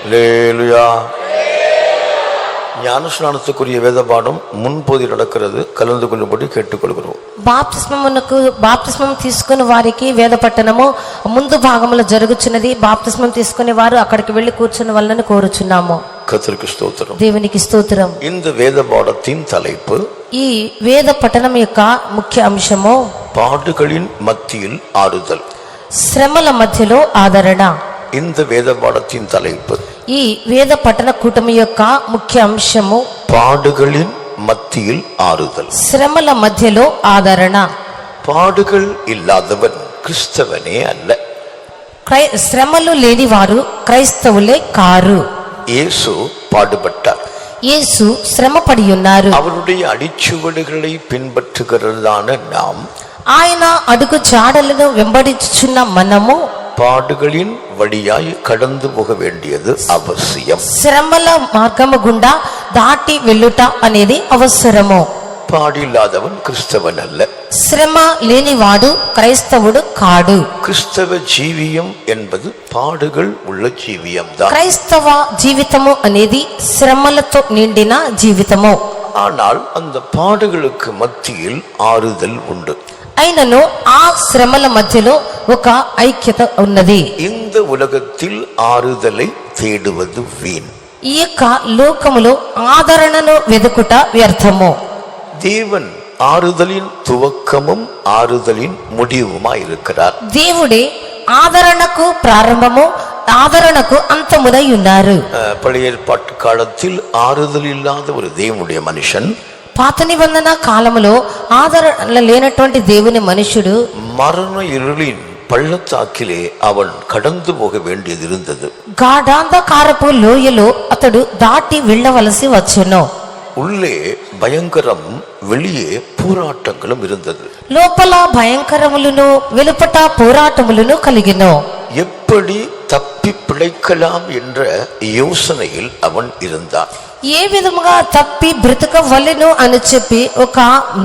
அல்லேலூயா. ஞானஸ்நானத்துக்குரிய வேத பாடம் முன்போதி நடக்கிறது. கலந்து கொள்ளும்படி கேட்டுக்கொள்கிறோம். బాప్తిస్మం తీసుకుని వారికి వేద పట్టణము ముందు భాగంలో జరుగుచున్నది. బాప్తిస్మం తీసుకునే వారు అక్కడికి వెళ్లి కూర్చున్న వాళ్ళని కోరుచున్నాము. கர்த்தருக்கு ஸ்தோத்திரம். దేవునికి స్తోత్రం. இந்த வேத பாடத்தின் தலைப்பு ఈ వేద పట్టణం యొక్క ముఖ్య అంశము பாடுகளின் மத்தியில் ஆறுதல். శ్రమల మధ్యలో ఆదరణ. இந்த வேத பாடத்தின் தலைப்பு ఈ వేద పట్టణ కూటమి యొక్క ముఖ్య అంశము பாடுகளின் மத்தியில் ஆறுதல். శ్రమల మధ్యలో ఆదరణ. பாடுகள் இல்லாதவன் கிறிஸ்தவனே அல்ல. శ్రమలు లేని వారు క్రైస్తవులే కారు. இயேசு பாடுபட்டார். యేసు శ్రమపడి ఉన్నారు. அவருடைய அடிச்சுவடுகளை பின்பற்றுகிறதான நாம் ఆయన అడుగు జాడలను వెంబడించుచున్న మనము பாடுகளின் வழியாய் கடந்து போக வேண்டியது அவசியம். శ్రమల మార్గము గుండా దాటి వెళ్ళుట అనేది అవసరము. பாடில்லாதவன் கிறிஸ்தவன் அல்ல. శ్రమ లేనివాడు క్రైస్తవుడు కాడు. கிறிஸ்தவ ஜீவியம் என்பது பாடுகள் உள்ள ஜீவியம் தான். క్రైస్తవ జీవితము అనేది శ్రమలతో నిండిన జీవితము. ஆனால் அந்த பாடுகளுக்கு மத்தியில் ஆறுதல் உண்டு. అయినను ఆ శ్రమల మధ్యలో ఒక ఐక్యత ఉన్నది. இந்த உலகத்தில் ஆறுதலை தேடுவது வீண். ఈ యొక్క లోకములో ఆదరణను వెదుకుట వ్యర్థము. தேவன் ஆறுதலின் துவக்கமும் ஆறுதலின் முடிவுமாய் இருக்கிறார். దేవుడే ఆదరణకు ప్రారంభము, ఆదరణకు అంతమునై ఉన్నారు. பழைய ஏற்பாட்டு காலத்தில் ஆறுதல் இல்லாத ஒரு தேவனுடைய மனுஷன், పాత నిబంధన కాలములో ఆదరణ లేనటువంటి దేవుని మనుషుడు மரண இருளின் பள்ளத்தாக்கிலே அவன் கடந்து போக வேண்டியது இருந்தது. గాఢాంధకారపు లోయలో అతడు దాటి వెళ్ళవలసి వచ్చెను. உள்ளே பயங்கரம், வெளியே போராட்டங்களும் இருந்தது. లోపల భయంకరములను వెలుపట పోరాటములను కలిగెను. எப்படி தப்பி பிழைக்கலாம் என்ற யோசனையில் அவன் இருந்தான். ఏ విధముగా తప్పి బ్రతకవలెను అని చెప్పి ఒక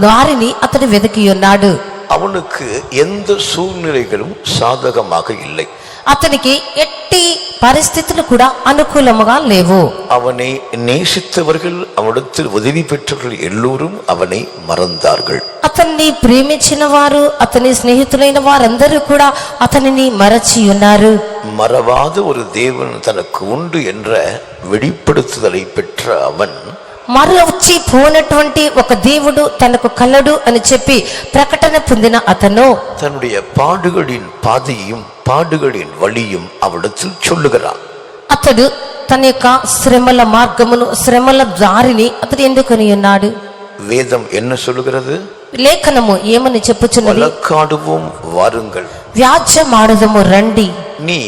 దారిని అతడు వెతికి ఉన్నాడు. அவனுக்கு எந்த சூழ்நிலைகளும் சாதகமாக இல்லை. అతనికి ఎట్టి పరిస్థితులు కూడా అనుకూలముగా లేవు. அவனை நேசித்தவர்கள், அவனிடத்தில் உதவி பெற்றவர்கள் எல்லோரும் அவனை மறந்தார்கள். అతన్ని ప్రేమించిన వారు, అతని స్నేహితులైన వారందరూ కూడా అతనిని మరచి ఉన్నారు. மறவாத ஒரு தேவன் தனக்கு உண்டு என்ற வெளிப்படுத்துதலை பெற்ற அவன் మరచి పోనటువంటి ఒక దేవుడు తనకు కలడు అని చెప్పి ప్రకటన పొందిన అతను தன்னுடைய பாடுகளின் பாதையும் பாடுகளின் வழியும் அவனிடத்தில் சொல்லுகிறான். అతడు తన యొక్క శ్రమల మార్గమును, శ్రమల దారిని అతడు ఎందుకొని ఉన్నాడు. வேதம் என்ன சொல்லுகிறது? లేఖనము ఏమని చెప్పుచున్నది? வழக்காடுவோம் வாருங்கள், వ్యాజ్యమాడుదము రండి, நீ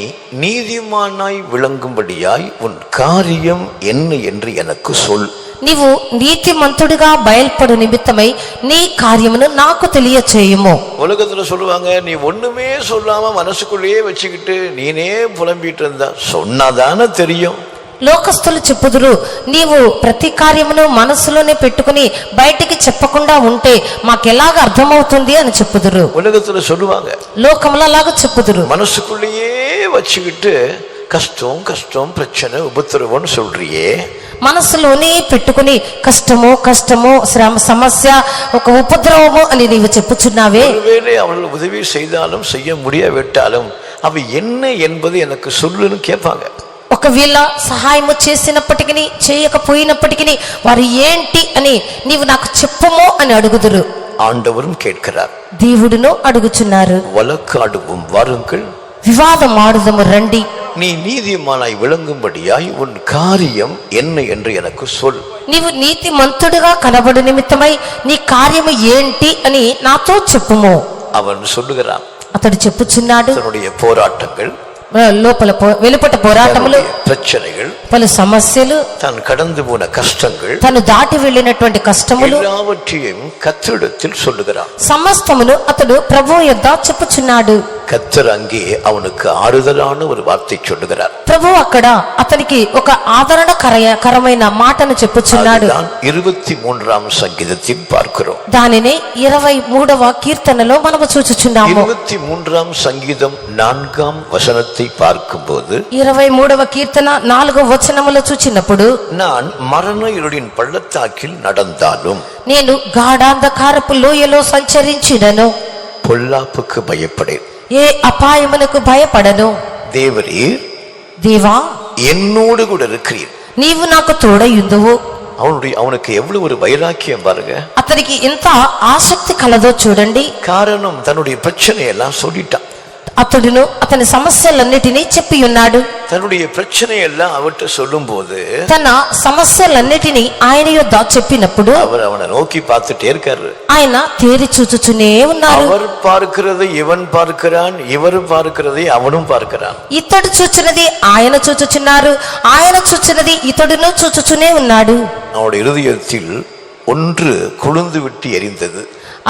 நீதிமானாய் விளங்கும்படியாய் உன் காரியம் என்ன என்று எனக்கு சொல். నీవు నీతిమంతుడిగా బయల్పడు నిమిత్తమై నీ కార్యమును నాకు తెలియచేయుము. உலகத்துல சொல்லுவாங்க, நீ ஒண்ணுமே சொல்லாம மனசுக்குள்ளேயே வச்சுக்கிட்டு நீனே புலம்பிட்டு இருந்தா சொன்னாதானே தெரியும். లోకస్తులు చెప్పుదురు, నీవు ప్రతి కార్యమును మనసులోనే పెట్టుకుని బయటికి చెప్పకుండా ఉంటే మాకెలాగ అర్థమవుతుంది అని చెప్పుదురు. உலகத்துல சொல்லுவாங்க, లోకములో అలాగ చెప్పుదురు. మనసుக்குள்ளேயே வச்சுக்கிட்டு கஷ்டம் கஷ்டம் பிரச்சனை உபத்திரவம்னு சொல்றியே, మనసులోనే పెట్టుకుని కష్టము కష్టము శ్రమ సమస్య ఒక ఉపద్రవము అని నీవు చెప్పుచున్నావే. ஒருவேளை அவர்கள் உதவி செய்தாலும் செய்ய முடியாவிட்டாலும் அவை என்ன என்பது எனக்கு சொல்லுன்னு கேட்பாங்க. ఒకవేళ సహాయము చేసినప్పటికీ చేయకపోయినప్పటికీ వారు ఏంటి అని నీవు నాకు చెప్పుమో అని అడుగుదురు. ஆண்டவரும் கேட்கிறார். దేవుడును అడుగుచున్నారు. வழக்காடுவோம் வாருங்கள், వివాదమాడుదము రండి, நீ நீதிமானாய் விளங்கும்படியாய் உன் காரியம் என்ன என்று எனக்கு சொல். నీవు నీతిమంతుడిగా కనబడు నిమిత్తమై నీ కార్యము ఏంటి అని నాతో చెప్పుము. அவன் சொல்லுகிறான். అతడు చెప్పుచున్నాడు. தன்னுடைய போராட்டங்கள், లోపల వెలుపట పోరాటములు, பிரச்சனைகள், పలు సమస్యలు, தான் கடந்து போன కష్టங்கள், తను దాటి వెళ్ళినటువంటి కష్టములు எல்லாவற்றையும் கர்த்தரிடத்தில் சொல்லுகிறான். సమస్తమును అతడు ప్రభువు యొద్ద చెప్పుచున్నాడు. கர்த்தர் அங்கே அவனுக்கு ஆறுதலான ஒரு வார்த்தை சொல்லுகிறார். ప్రభు అక్కడ అతనికి ఒక ఆదరణకరమైన మాటను చెప్పుచున్నాడు. 23వ సంగీతத்தில் பார்க்கிறோம். దానిని 23వ కీర్తనలో మనము చూచుచున్నాము. 23వ సంగీతం 4వ వచనத்தை பார்க்கும்போது 23వ కీర్తన 4వ వచనములో చూచినప్పుడు நான் மரண இருளின் பள்ளத்தாக்கில் நடந்தாலும் నేను గాఢాంధకారపు లోయలో సంచరించినను பொல்லாப்புக்கு பயப்படேன். ఏ అపాయమునకు భయపడను. தேவரீர் దేవా என்னோடு கூட இருக்கிறீர். నీవు నాకు తోడయుందువు. அவனுக்கு எவ்வளவு ஒரு வைராக்கியம் பாருங்க. అతనికి ఎంత ఆసక్తి కలదో చూడండి. காரணம் தன்னுடைய பிரச்சனையெல்லாம் சொல்லிட்டான். అతడును అతని సమస్యలన్నిటినీ చెప్పి ఉన్నాడు. தன்னுடைய பிரச்சனையெல்லாம் அவர்கிட்ட சொல்லும் போது తన సమస్యలన్నిటినీ ఆయన యొద్ద చెప్పినప్పుడు அவர் அவனை நோக்கி பார்த்துட்டே இருக்காரு. ఆయన తేరి చూచుచునే ఉన్నారు. அவர் பார்க்கிறதை இவன் பார்க்கிறான், இவர் பார்க்கிறதை அவனும் பார்க்கிறான். ఇతడు చూచున్నది ఆయన చూచుచున్నారు, ఆయన చూచున్నది ఇతడును చూచుచునే ఉన్నాడు. அவனுடைய இருதயத்தில் ஒன்று கொழுந்து விட்டு எரிந்தது.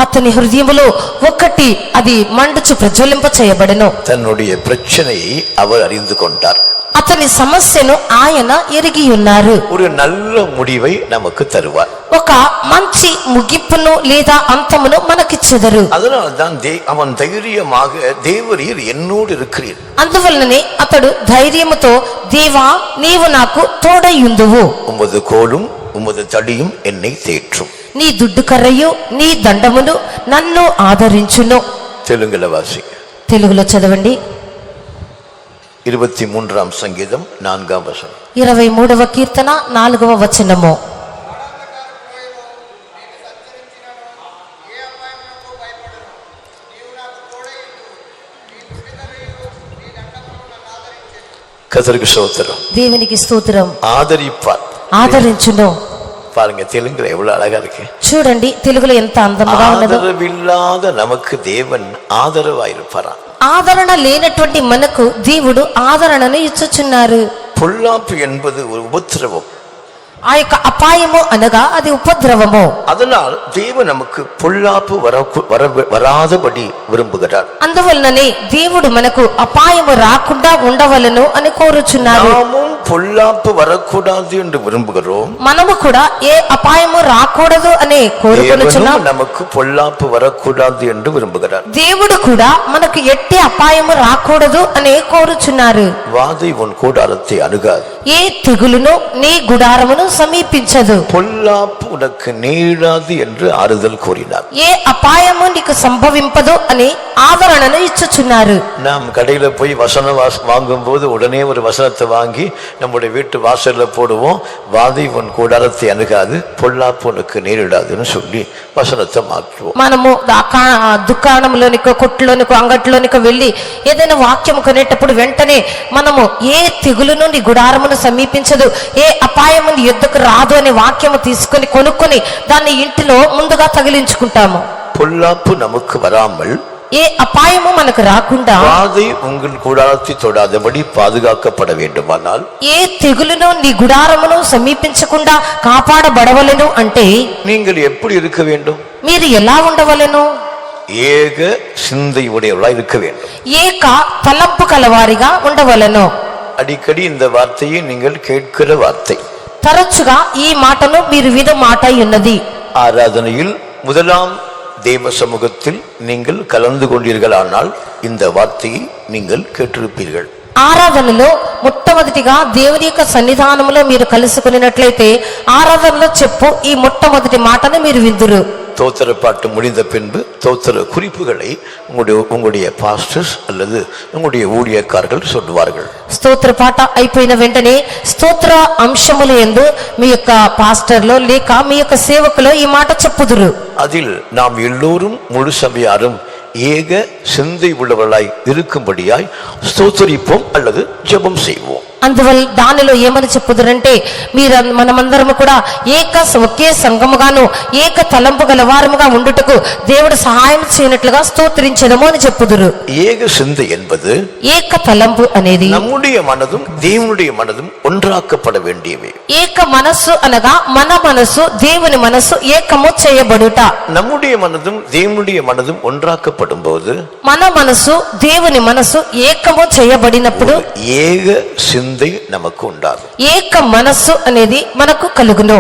అతని హృదయములో ఒకటి అది మండుచు ప్రజ్వలింప చేయబడెను. தன்னுடைய பிரச்சனையை அவர் அறிந்து கொண்டார். అతని సమస్యను ఆయన ఎరిగి ఉన్నారు. ஒரு நல்ல முடிவை நமக்கு தருவார். ఒక మంచి ముగింపును లేదా అంతమును మనకిచ్చెదరు. அதனால்தான் அவன் தைரியமாக தேவரீர் என்னோடு இருக்கிறீர். అందువల్లనే అతడు ధైర్యముతో దేవా నీవు నాకు తోడయుందువు. உமது கோலும் உமது தடியும் என்னை தேற்றும். నీ దుడ్డు కర్రయు నీ దండమును నన్ను ఆదరించును. தெலுங்குல வாசி. తెలుగులో చదవండి. 23వ సంగీతం 4వ వచనం. 23వ కీర్తన 4వ వచనము. கர்த்தருக்கு ஸ்தோத்திரம். దేవునికి స్తోత్రం. ஆதரிப்பார், ఆదరించును. பாருங்க தெலுங்குல எவ்வளவு அழகா இருக்கு. చూడండి తెలుగులో ఎంత అందముగా ఉన్నదో. ஆதரவில்லாத நமக்கு தேவன் ஆதரவாயிருப்பாராம். ఆదరణ లేనటువంటి మనకు దేవుడు ఆదరణను ఇచ్చుచున్నారు. பொல்லாப்பு என்பது ஒரு உபத்திரவம். ఆ యొక్క అపాయము అనగా అది ఉపద్రవము. அதனால் தேவன் நமக்கு பொல்லாப்பு வராதபடி விரும்புகிறார். అందువల్లనే దేవుడు మనకు అపాయము రాకుండా ఉండవలను అని కోరుచున్నారు. நாமும் பொல்லாப்பு வரக்கூடாது என்று விரும்புகிறோம். మనము కూడా ఏ అపాయము రాకూడదు అని కోరుకొనుచున్నాం. நமக்கு பொல்லாப்பு வரக்கூடாது என்று விரும்புகிறார். దేవుడు కూడా మనకు ఎట్టి అపాయము రాకూడదు అని కోరుచున్నారు. வாதை உன் கூடாரத்தை அணுகாது. ఏ తెగులును నీ గుడారమును సమీపించదు. பொல்லாப்பு உனக்கு நேராது என்று ஆறுதல் கூறினார். ఏ అపాయము నీకు సంభవింపదు అని ఆదరణను ఇచ్చుచున్నారు. நாம் கடையில போய் வசனம் வாங்கும் போது உடனே ஒரு வசனத்தை வாங்கி நம்முடைய வீட்டு வாசல்ல போடுவோம். வாதை உன் கூடாரத்தை அணுகாது, பொல்லாப்பு உனக்கு நேரிடாதுன்னு சொல்லி వసనத்தை మాற்றுவோம். మనము దుకాణంలోనికో కొట్టులోనికో అంగట్లోనికో వెళ్ళి ఏదైనా వాక్యం కొనేటప్పుడు వెంటనే మనము ఏ తెగులును నీ గుడారమును సమీపించదు, ఏ అపాయము నీ యుద్ధకు రాదు అనే వాక్యము తీసుకొని కొనుక్కొని దాన్ని ఇంటిలో ముందుగా తగిలించుకుంటాము. பொல்லாப்பு நமக்கு வராமல், ఏ అపాయము మనకు రాకుండా, வாதை உங்கள் கூடாரத்தை தொடாதபடி பாதுகாக்கப்பட வேண்டுமானால், ఏ తెగులును నీ గుడారమును సమీపించకుండా కాపాడబడవలెను అంటే நீங்கள் எப்படி இருக்க வேண்டும்? మీరు ఎలా ఉండవలెను? ஏக சிந்தை உடையவர்களாய் இருக்க வேண்டும். ఏక తలంపు కలవారిగా ఉండవలెను. அடிக்கடி இந்த வார்த்தையை நீங்கள் கேட்கிற வார்த்தை. తరచుగా ఈ మాటను మీరు విన మాట ఉన్నది. ஆராதனையில் முதலாம் தேவ சமூகத்தில் நீங்கள் கலந்து கொண்டீர்களானால் இந்த வார்த்தையை நீங்கள் கேட்டிருப்பீர்கள். ఆరాధనలో మొట్టమొదటిగా దేవుని యొక్క సన్నిధానంలో మీరు కలుసుకున్నట్లయితే ఆరాధనలో చెప్పు ఈ మొట్టమొదటి మాటను మీరు విందురు. தோத்திர பாட்டு முடிந்த பின்பு தோத்திர குறிப்புகளை உங்களுடைய பாஸ்டர்ஸ் அல்லது உங்களுடைய ஊழியக்காரர்கள் சொல்லுவார்கள். స్తోత్ర పాట అయిపోయిన వెంటనే స్తోత్ర అంశములు యందు మీ యొక్క పాస్టర్లో లేక మీ యొక్క సేవకులో ఈ మాట చెప్పుదురు. அதில் நாம் எல்லோரும் முழு சபையாரும் ஏக சிந்தை உள்ளவர்களாய் இருக்கும்படியாய் ஸ்தோத்திரிப்போம் அல்லது ஜெபம் செய்வோம். అందువల్ల దానిలో ఏమని చెప్పుదురంటే మీరు మనమందరము కూడా ఒకే సంఘముగాను ఏక తలంపు గలవారముగా ఉండుటకు దేవుడు సహాయం చేయనట్లుగా స్తోత్రించడము అని చెప్పుదురు. ஏக சிந்தை என்பது ఏక తలంపు అనేది நம்முடைய மனதும் தேவனுடைய மனதும் ஒன்றாக்கப்பட வேண்டியவை. ఏక మనస్సు అనగా మన మనస్సు దేవుని మనస్సు ఏకము చేయబడుట. நம்முடைய மனதும் தேவனுடைய மனதும் ஒன்றாக்கப்படும் போது మన మనస్సు దేవుని మనస్సు ఏకము చేయబడినప్పుడు ஏக சிந்தை நமக்கு உண்டாகும். ఏక మనస్సు అనేది మనకు కలుగును.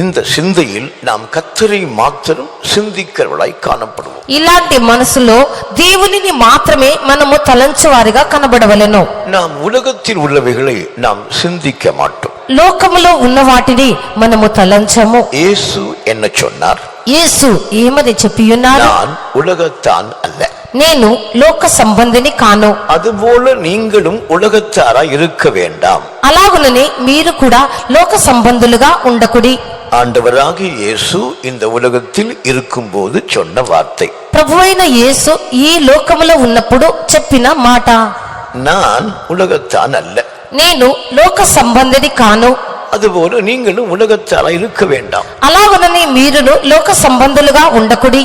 இந்த சிந்தையில் நாம் கர்த்தரை மாத்திரம் சிந்திக்கிறவர்களாய் காணப்படுவோம். ఇలాంటి మనసులో దేవునిని మాత్రమే మనము తలంచువారిగా కనబడవలెను. நாம் உலகத்தில் உள்ளவைகளை நாம் சிந்திக்க மாட்டோம். లోకములో ఉన్న వాటిని మనము తలంచము. இயேசு என்ன சொன்னார்? యేసు ఏమని చెప్పియున్నాడు? நான் உலகத்தான் அல்ல, నేను లోక సంబంధిని కాను. அதுபோல நீங்களும் உலகத்தாராய் இருக்க வேண்டாம். అలాగుననే మీరు కూడా లోక సంబంధులుగా ఉండకుడి. ஆண்டவராகிய இயேசு இந்த உலகத்தில் இருக்கும்போது சொன்ன வார்த்தை, ప్రభువైన యేసు ఈ లోకములో ఉన్నప్పుడు చెప్పిన మాట, நான் உலகத்தான் அல்ல, నేను లోక సంబంధిని కాను. அதுபோல நீங்களும் உலகத்தாராய் இருக்க வேண்டாம். అలాగుననే మీరును లోక సంబంధులుగా ఉండకుడి.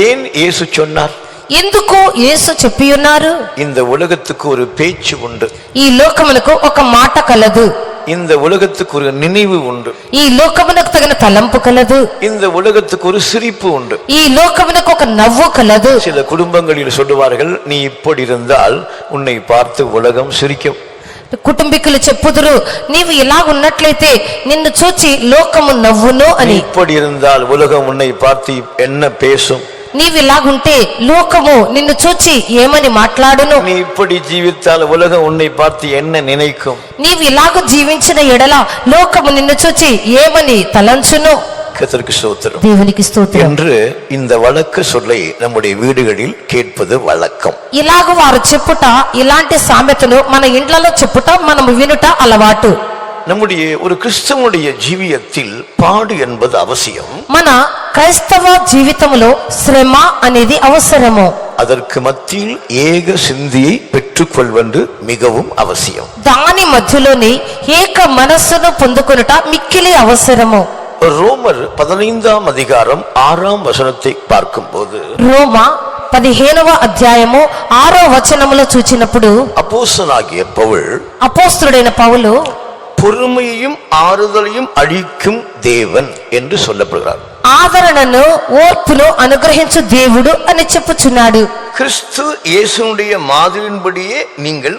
ஏன் இயேசு சொன்னார்? ఎందుకు యేసు చెప్పియున్నారు? இந்த உலகத்துக்கு ஒரு பேச்சு உண்டு, ఈ లోకమునకు ఒక మాట కలదు. இந்த உலகத்துக்கு ஒரு நினைவு உண்டு, ఈ లోకమునకు తగిన తలంపు కలదు. இந்த உலகத்துக்கு ஒரு சிரிப்பு உண்டு. ఈ లోకమునకు ఒక నవ్వు కలదు. சில குடும்பங்களில் சொல்லுவார்கள், நீ இப்படி இருந்தால் உன்னை பார்த்து உலகம் சிரிக்கும். కుటుంబీకులు చెప్పుదురు, నీవు ఇలా ఉన్నట్లయితే నిన్ను చూచి లోకము నవ్వును நீ అని. இப்படி இருந்தால் உலகம் உன்னை பார்த்து என்ன பேசும்? నీవిలాగుంటే లోకము నిన్ను చూచి ఏమని మాట్లాడును? நீ இப்படி ஜீவித்தால் உலகம் உன்னை பார்த்து என்ன நினைக்கும்? నీవు ఇలాగ జీవించిన ఎడల లోకము నిన్ను చూచి ఏమని తలంచును? கர்த்தருக்கு ஸ்தோத்திரம் దేవునికి స్తోత్రం. என்று இந்த வழக்கு சொல்லை நம்முடைய வீடுகளில் கேட்பது வழக்கம். ఇలాగ వారు చెప్పుట, ఇలాంటి సామెతను మన ఇండ్లలో చెప్పుట, మనము వినుట అలవాటు. நம்முடைய ஒரு கிறிஸ்தவனுடைய ஜீவியத்தில் பாடு என்பது அவசியம். మన క్రైస్తవ జీవితంలో శ్రమ అనేది అవసరము. அதற்கு மத்தியில் ஏக சிந்தியை பெற்றுக்கொள்வது மிகவும் அவசியம். దాని మధ్యలోని ఏక మనస్సును పొందుకొనుట మిక్కిలి అవసరము. ரோமர் 15ஆம் அதிகாரம் 6ஆம் வசனத்தை பார்க்கும்போது, రోమా 15వ అధ్యాయము 6వ వచనములో చూచినప్పుడు அப்போஸ்தலனாகிய பவுல் అపోస్తలుడైన పౌలు பொறுமையையும் ஆறுதலையும் அளிக்கும் தேவன் என்று சொல்லப்படுகிறார். ఆదరణను ఓర్పును అనుగ్రహించు దేవుడు అని చెప్పుచున్నాడు. கிறிஸ்து இயேசுனுடைய மாதிரியின்படியே நீங்கள்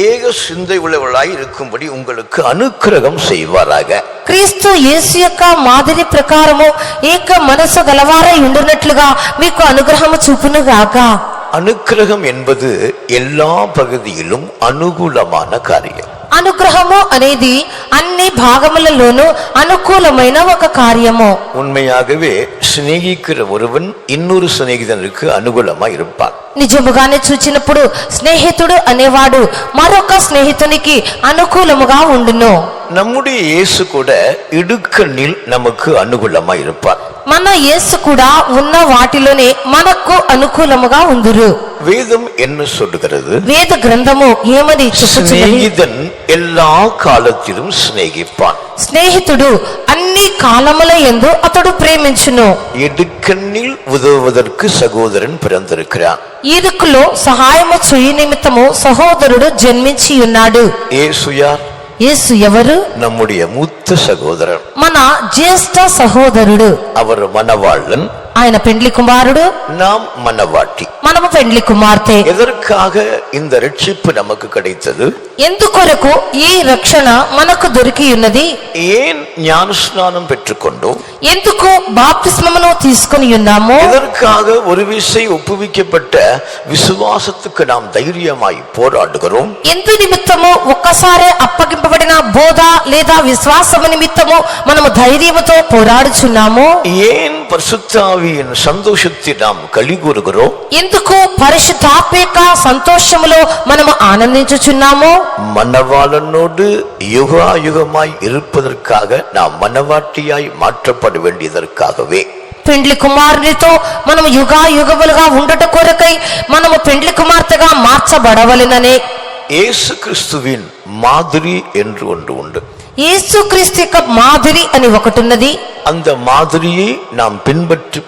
ஏக சிந்தை உள்ளவர்களாய் இருக்கும்படி உங்களுக்கு அனுக்கிரகம் செய்வாராக. క్రీస్తు యేసు యొక్క మాదిరి ప్రకారము ఏక మనసు గలవారై ఉండునట్లుగా మీకు అనుగ్రహము చూపును గాక. அனுக்கிரகம் என்பது எல்லா பகுதியிலும் அனுகூலமான காரியம். అనుగ్రహము అనేది అన్ని భాగములలోనూ అనుకూలమైన ఒక కార్యము. உண்மையாகவே சிநேகிக்கிற ஒருவன் இன்னொரு சிநேகிதனுக்கு அனுகூலமா இருப்பான். నిజముగానే చూచినప్పుడు స్నేహితుడు అనేవాడు మరొక స్నేహితునికి అనుకూలముగా ఉండును. நம்முடைய இயேசு கூட இடுக்கண்ணில் நமக்கு அனுகூலமா இருப்பார். మన యేసు కూడా ఉన్న వాటిలోనే మనకు అనుకూలముగా ఉందురు. வேதம் என்ன சொல்லுகிறது? వేద గ్రంథము ఏమని చెప్పుచున్నది? சிநேகிதன் எல்லா காலத்திலும் சிநேகிப்பான். స్నేహితుడు అన్ని కాలముల యందు అతడు ప్రేమించును. இடுக்கண்ணில் உதவுவதற்கு சகோதரன் பிறந்திருக்கிறான். ఇరుకులో సహాయము చేయు నిమిత్తము సహోదరుడు జన్మించి ఉన్నాడు. இயேசு யார்? యేసు ఎవరు? நம்முடைய மூத்த சகோதரன். మన జ్యేష్ఠ సహోదరుడు. அவர் மணவாளன், ఆయన పెండ్లి కుమారుడు, நாம் மணவாட்டி. మనము పెండ్లి కుమార్తె. எதற்காக இந்த ரட்சிப்பு நமக்கு கிடைத்தது? ఎందుకొరకు ఈ రక్షణ మనకు దొరికి ఉన్నది? ஏன் ஞானஸ்நானம் பெற்றுக்கொண்டோம்? ఎందుకు బాప్తిస్మమును తీసుకొని ఉన్నాము? எதற்காக ஒரு விசை ஒப்புவிக்கப்பட்ட விசுவாசத்துக்கு நாம் தைரியமாய் போராடுகிறோம்? ఎందు నిమిత్తము ఒక్కసారి అప్పగింపబడిన బోధ లేదా విశ్వాసము నిమిత్తము మనము ధైర్యముతో పోరాడుచున్నాము? ஏன் பரிசுத்தாவியின் சந்தோஷத்தில் நாம் களி கூறுகிறோம்? ఎందుకు పరిశుద్ధాత్మ యొక్క సంతోషములో మనము ఆనందించుచున్నాము? மணவாளனோடு யுகாயுகமாய் இருப்பதற்காக நாம் மணவாட்டியாய் மாற்றப்பட வேண்டியதற்காகவே. పెండ్లి కుమారునితో మనము యుగాయుగములుగా ఉండట కొరకై మనము పెండ్లి కుమార్తెగా మార్చబడవలెననే. இயேசு கிறிஸ்துவின் மாதிரி என்று ஒன்று உண்டு. యేసుక్రీస్తు యొక్క మాదిరి అని ఒకటి ఉన్నది. அந்த மாதிரியை நாம்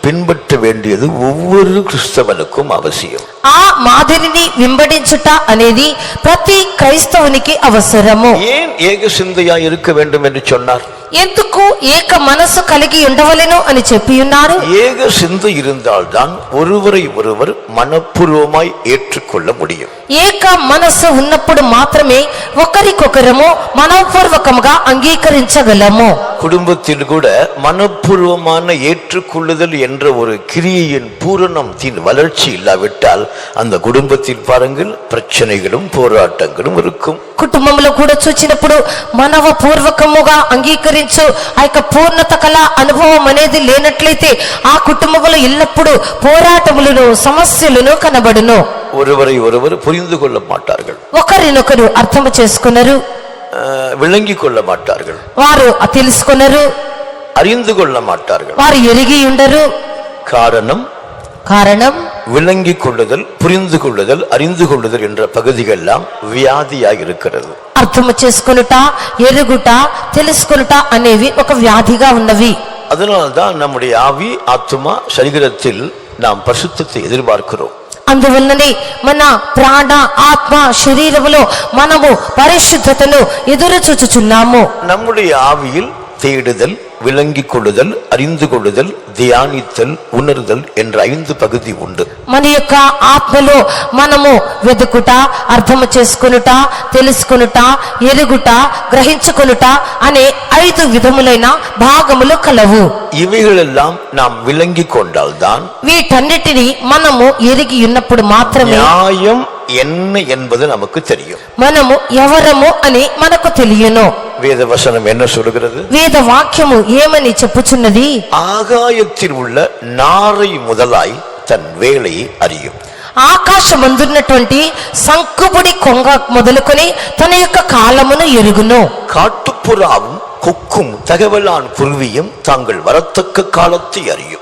பின்பற்ற வேண்டியது ஒவ்வொரு கிறிஸ்தவனுக்கும் அவசியம். ఆ మాదిరిని వెంబడించుట అనేది ప్రతి క్రైస్తవునికి అవసరము. ஏன் ஏக சிந்தையா இருக்க வேண்டும் என்று சொன்னார்? ఎందుకు ఏక మనసు కలిగి ఉండవలెను అని చెప్పి ఉన్నారు. ஏக சிந்தை இருந்தால்தான் ஒருவரை ஒருவர் மனப்பூர்வமாய் ஏற்றுக்கொள்ள முடியும். ఏక మనసు ఉన్నప్పుడు మాత్రమే ఒకరికొకరము మనపూర్వకముగా అంగీకరించగలము. குடும்பத்தில் கூட மனப்பூர்வமான ஏற்றுக்கொள்ளுதல் என்ற ஒரு கிரியையின் பூரணத்தின் வளர்ச்சி இல்லாவிட்டால் அந்த குடும்பத்தில் பாருங்கள் பிரச்சனைகளும் போராட்டங்களும் இருக்கும். కుటుంబంలో కూడా చూచినప్పుడు మనవ పూర్వకముగా అంగీకరించు ఆ యొక్క పూర్ణత కల అనుభవం అనేది లేనట్లయితే ఆ కుటుంబంలో ఎల్లప్పుడూ పోరాటములను సమస్యలను కనబడును. ஒருவரை ஒருவர் புரிந்து கொள்ள மாட்டார்கள், ఒకరినొకరు అర్థం చేసుకున్నారు, விளங்கிக் கொள்ள மாட்டார்கள், వారు తెలుసుకున్నారు, அறிந்து கொள்ள மாட்டார்கள். వారు ఎరిగి ఉండరు. காரணம் விளங்கிக் கொள்ளுதல், புரிந்து கொள்ளுதல், அறிந்து கொள்ளுதல் என்ற பகுதிகளெல்லாம் வியாதியாக இருக்கிறது. అర్థం చేసుకొనుట, ఎరుగుట, తెలుసుకొనుట అనేవి ఒక వ్యాధిగా ఉన్నవి. அதனால்தான் நம்முடைய ஆவி, ஆத்துமா, சரீரத்தில் நாம் பரிசுத்தத்தை எதிர்பார்க்கிறோம். అందువల్లనే మన ప్రాణ, ఆత్మ, శరీరములో మనము పరిశుద్ధతను ఎదురు చూచుచున్నాము. நம்முடைய ஆவியில் தேடுதல், விளங்கிக் கொள்ளுதல், அறிந்து கொள்ளுதல், தியானித்தல், உணர்தல் என்ற 5 பகுதி உண்டு. మన యొక్క ఆత్మలో మనము వెదుకుట, అర్థము చేసుకొనుట, తెలుసుకొనుట, ఎరుగుట, గ్రహించుకొనుట అనే 5 విధములైన భాగములు కలవు. இவைகளெல்லாம் நாம் விளங்கிக் கொண்டால்தான், వీటన్నిటిని మనము ఎరిగి ఉన్నప్పుడు మాత్రమే நியாயம் என்ன என்பது நமக்கு தெரியும். మనము ఎవరము అని మనకు తెలియను. வேத வசனம் என்ன சொல்கிறது? వేద వాక్యము ఏమని చెప్పుచున్నది? ஆகாயத்தில் உள்ள நாரை முதலாய் தன் வேலையை அறியும். ఆకాశమందున్నటువంటి సంకుబుడి కొంగ మొదలుకొని తన యొక్క కాలమును ఎరుగును. காட்டுப்புறாவும் கொக்கும் தகவலான் குருவியும் தாங்கள் வரத்தக்க காலத்தை அறியும்.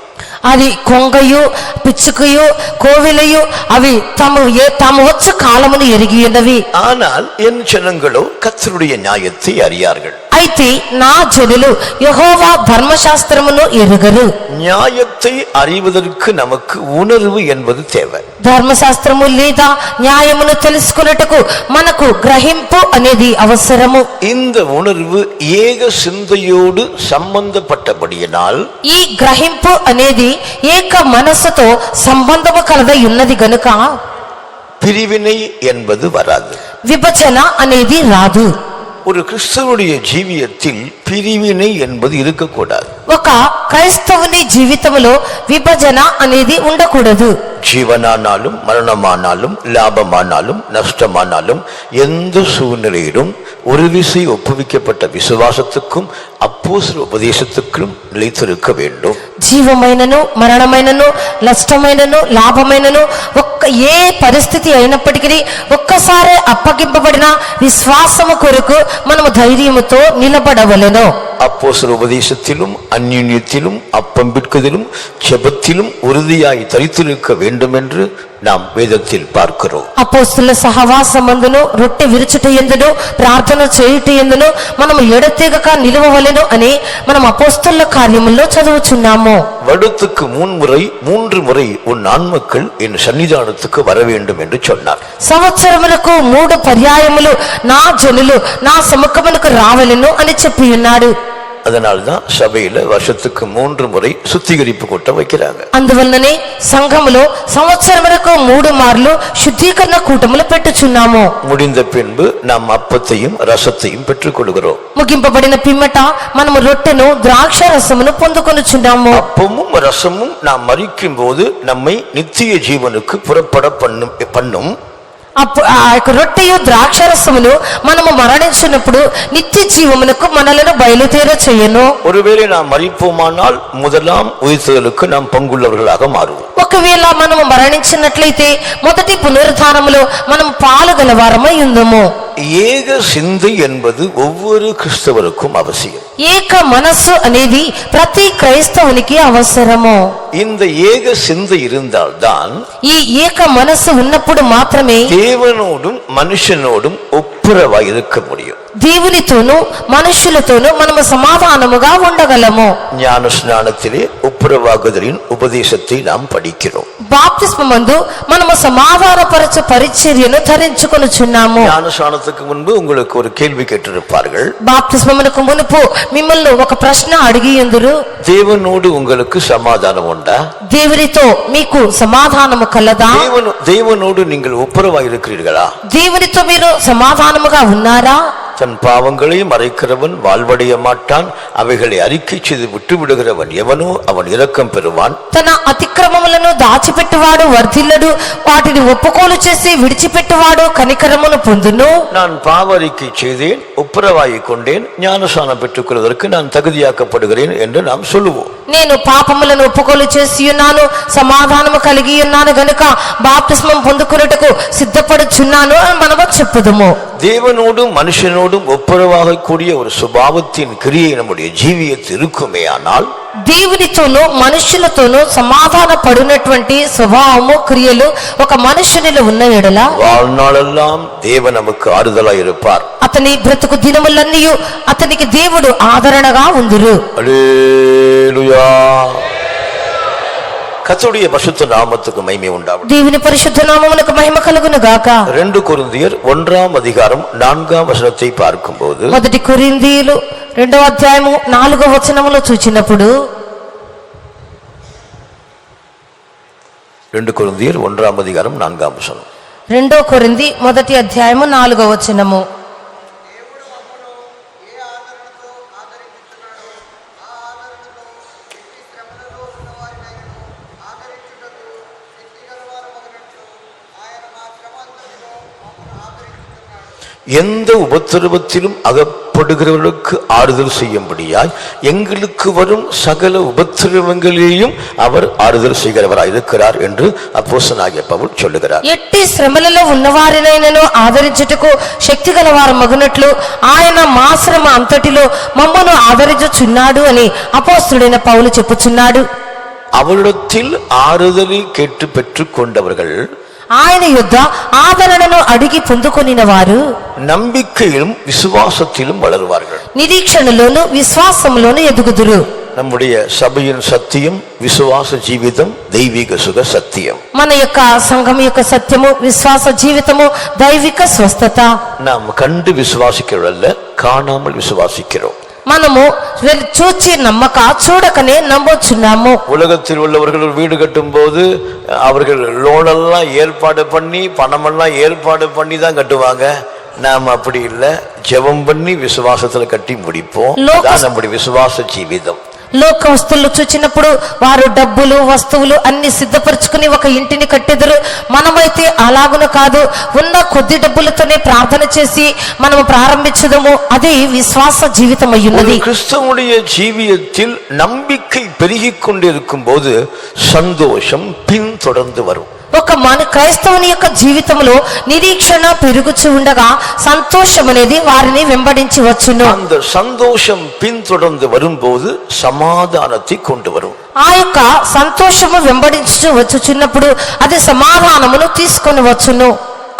అది కొంగయు, పిచ్చుకయు, కోవిలయు అవి తాము వచ్చు కాలమును ఎరిగి ఉన్నవి. ஆனால் என் ஜனங்களோ கர்த்தருடைய நியாயத்தை அறியார்கள். అయితే నా జనులు యెహోవా ధర్మశాస్త్రమును ఎరుగరు. நியாயத்தை அறிவதற்கு நமக்கு உணர்வு என்பது தேவை. ధర్మశాస్త్రము లేదా న్యాయమును తెలుసుకున్నట్టుకు మనకు గ్రహింపు అనేది అవసరము. இந்த உணர்வு ஏக சிந்தையோடு சம்பந்தப்பட்டபடியினால், ఈ గ్రహింపు అనేది ఏక మనస్సుతో సంబంధము కలదై ఉన్నది గనుక பிரிவினை என்பது வராது, విభజన అనేది రాదు. ஒரு கிறிஸ்தவனுடைய ஜீவியத்தில் பிரிவினை என்பது இருக்கக்கூடாது. ఒక క్రైస్తవుని జీవితంలో విభజన అనేది ఉండకూడదు. ஜீவனானாலும் மரணமானாலும் லாபமானாலும் நஷ்டமானாலும் எந்த சூழ்நிலையிலும் ஒரு விசை ஒப்புவிக்கப்பட்ட விசுவாசத்துக்கும் அப்போஸ்தல உபதேசத்துக்கும் நிலைத்திருக்க வேண்டும். జీవమైనను మరణమైనను నష్టమైనను లాభమైనను ఏ పరిస్థితి అయినప్పటికీ ఒక్కసారి అప్పగింపబడిన విశ్వాసము కొరకు మనము ధైర్యముతో నిలబడవలెను. அப்போஸ்தல உபதேசத்திலும் அந்நியத்திலும் அப்பம் பிற்கதிலும் ஜெபத்திலும் உறுதியாய் தரித்திருக்க வேண்டும் என்று நாம் வேதத்தில் பார்க்கிறோம். అపోస్తలుల సహవాసమందును రొట్టె విరుచుట యందును ప్రార్థన చేయుట యందును మనము ఎడతెగక నిలవవలెను అని మనం అపోస్తలుల కార్యముల్లో చదువుచున్నాము. வருடத்துக்கு 3 முறை உன் ஆன்மக்கள் என் சன்னிதானத்துக்கு வர வேண்டும் என்று சொன்னார். సంవత్సరములకు 3 పర్యాయములు నా జనులు నా సముఖమునకు రావలెను అని చెప్పి ఉన్నాడు. அதனால்தான் சபையில வருஷத்துக்கு 3 முறை சுத்திகரிப்பு கூட்டம் வைக்கிறாங்க. అందువల్లనే సంఘములో సంవత్సరములకు 3 మార్లు శుద్ధీకరణ కూటములు పెట్టుచున్నాము. முடிந்த பின்பு நாம் அப்பத்தையும் ரசத்தையும் பெற்றுக் கொள்கிறோம். ముగింపబడిన పిమ్మట మనము రొట్టెను ద్రాక్ష రసమును పొందుకొనుచున్నాము. அப்பமும் ரசமும் நாம் மரிக்கும் போது நம்மை நித்திய ஜீவனுக்கு புறப்பட பண்ணும். ఆ యొక్క రొట్టెయు ద్రాక్షరసమును మనము మరణించినప్పుడు నిత్య జీవమునకు మనలను బయలుదేర చేయను. ஒருவேளை நாம் மரிப்போமானால் முதலாம் உயிர்த்தெழுதலுக்கு நாம் பங்குள்ளவர்களாக மாறுவோம். ఒకవేళ మనము మరణించినట్లయితే మొదటి పునరుద్ధానములో మనం పాలుగలవారమై ఉందము. ஏக சிந்தை என்பது ஒவ்வொரு கிறிஸ்தவருக்கும் அவசியம். ఏక మనస్సు అనేది ప్రతి క్రైస్తవునికి అవసరము. இந்த ஏக சிந்தை இருந்தால்தான் ఈ ఏక మనస్సు ఉన్నప్పుడు మాత్రమే தேவனோடும் மனுஷனோடும் ஒப்புரவாய் இருக்க முடியும். దేవునితోనూ మనుషులతోనూ మనము సమాధానముగా ఉండగలము. ஞான ஸ்நானத்திலே ஒப்புரவாகுதலின் உபதேசத்தை நாம் படிக்கிறோம். బాప్తిస్మమందు మనము సమాధానపరచు పరిచర్యను ధరించుకొనుచున్నాము. ஞான ஸ்நானத்துக்கு முன்பு உங்களுக்கு ஒரு கேள்வி கேட்டிருப்பார்கள். బాప్తిస్మమునకు మునుపు మిమ్మల్ని ఒక ప్రశ్న అడిగియుందురు. தேவனோடு உங்களுக்கு சமாதானம் உண்டா? దేవునితో మీకు సమాధానము కలదా? தேவனோடு நீங்கள் ஒப்புரவாய் இருக்கிறீர்களா? దేవునితో మీరు సమాధానముగా ఉన్నారా? தன் பாவங்களை மறைக்கிறவன் வாழ்வடைய மாட்டான், அவைகளை அறிக்கை செய்து விட்டு விடுகிறவன் எவனோ அவன் இரக்கம் பெறுவான். తన అతిక్రమములను దాచిపెట్టువాడు వర్ధిల్లడు, వాటిని ఒప్పుకోలు చేసి విడిచిపెట్టువాడు కనికరమును పొందును. நான் பாவ அறிக்கை செய்தேன், ஒப்புரவாகிக் கொண்டேன், ஞானஸ்நானம் பெற்றுக் கொள்வதற்கு நான் தகுதியாக்கப்படுகிறேன் என்று நாம் சொல்லுவோம். నేను పాపములను ఒప్పుకోలు చేసి ఉన్నాను, సమాధానము కలిగి ఉన్నాను గనుక బాప్తిస్మం పొందుకొనుటకు సిద్ధపడుచున్నాను అని మనము చెప్పుదుము. தேவனோடும் மனுஷனோடும் ஒப்புரவாக கூடிய ஒரு சுபாவத்தின் கிரியை நம்முடைய ஜீவியத்தில் இருக்குமே ஆனால் దేవునితోనూ మనుషులతోనూ సమాధాన పడినటువంటి స్వభావము క్రియలు ఒక మనుషునిలో ఉన్న ఎడల வாழ்நாளெல்லாம் தேவன் நமக்கு ஆறுதலாய் இருப்பார். అతని బ్రతుకు దినములన్నీ అతనికి దేవుడు ఆదరణగా ఉందురు. హల్లెలూయా. கர்த்தருடைய பரிசுத்த நாமத்துக்கு மகிமை உண்டாகட்டும். దేవుని పరిశుద్ధ నామమునకు మహిమ కలుగును గాక. 2 కొరింథీయర్ 1వ అధికారం 4వ వచనத்தை பார்க்கும்போது, 1 కొరింథీయులు 2వ అధ్యాయము 4వ వచనములో చూచినప్పుడు, 2 కొరింథీయర్ 1వ అధికారం 4వ వచనం, 2 కొరింథీ 1వ అధ్యాయము 4వ వచనము. எந்த உபத்திரவத்திலும் அகப்படுகிறவர்களுக்கு ஆறுதல் செய்யும்படியாய் எங்களுக்கு வரும் சகல உபத்திரவங்களிலேயும் அவர் ஆறுதல் செய்கிறவராய் இருக்கிறார் என்று அப்போஸ்தலனாகிய பவுல் சொல்லுகிறார். ఎట్టి శ్రమలలో ఉన్నవారినైనను ఆదరించుటకు శక్తి గలవారు మగునట్లు ఆయన మా శ్రమ అంతటిలో మమ్మను ఆదరించుచున్నాడు అని అపోస్తలుడైన పౌలు చెప్పుచున్నాడు. அவரிடத்தில் ஆறுதலை கேட்டு பெற்றுக் கொண்டவர்கள் ఆయన యుద్ధ ఆదరణను అడిగి పొందుకొనిన వారు நம்பிக்கையிலும் விசுவாசத்திலும் வளருவார்கள். నిరీక్షణలోను విశ్వాసములోను ఎదుగుదురు. நம்முடைய சபையின் சத்தியம் விசுவாச ஜீவிதம் தெய்வீக சுக சத்தியம். మన యొక్క సంఘం యొక్క సత్యము విశ్వాస జీవితము దైవిక స్వస్థత. நாம் கண்டு விசுவாசிக்கிறோம், காணாமல் விசுவாசிக்கிறோம். మనము చూచి నమ్మక చూడకనే నమ్మొచ్చున్నాము. உலகத்தில் உள்ளவர்கள் ஒரு வீடு கட்டும் போது அவர்கள் லோனெல்லாம் ஏற்பாடு பண்ணி பணமெல்லாம் ஏற்பாடு பண்ணி தான் கட்டுவாங்க. நாம் அப்படி இல்லை, ஜெபம் பண்ணி விசுவாசத்துல கட்டி முடிப்போம். அதான் நம்முடைய விசுவாச ஜீவிதம். లోక వస్తువులు చూచినప్పుడు వారు డబ్బులు వస్తువులు అన్ని సిద్ధపరచుకుని ఒక ఇంటిని కట్టెదరు. మనమైతే అలాగున కాదు, ఉన్న కొద్ది డబ్బులతోనే ప్రార్థన చేసి మనము ప్రారంభించదము. అది విశ్వాస జీవితం అయ్యున్నది. கிறிஸ்தவனுடைய ஜீவியத்தில் நம்பிக்கை பெருகிக் கொண்டிருக்கும் போது சந்தோஷம் பின்தொடர்ந்து வரும். ఒక క్రైస్తవుని యొక్క జీవితంలో నిరీక్షణ పెరుగుచు ఉండగా సంతోషం అనేది వారిని వెంబడించి వచ్చును. அந்த சந்தோஷம் பின்தொடர்ந்து வரும்போது సమాధానத்தை கொண்டு வரும். ఆ యొక్క సంతోషము వెంబడించు వచ్చుచున్నప్పుడు అది సమాధానమును తీసుకొని వచ్చును.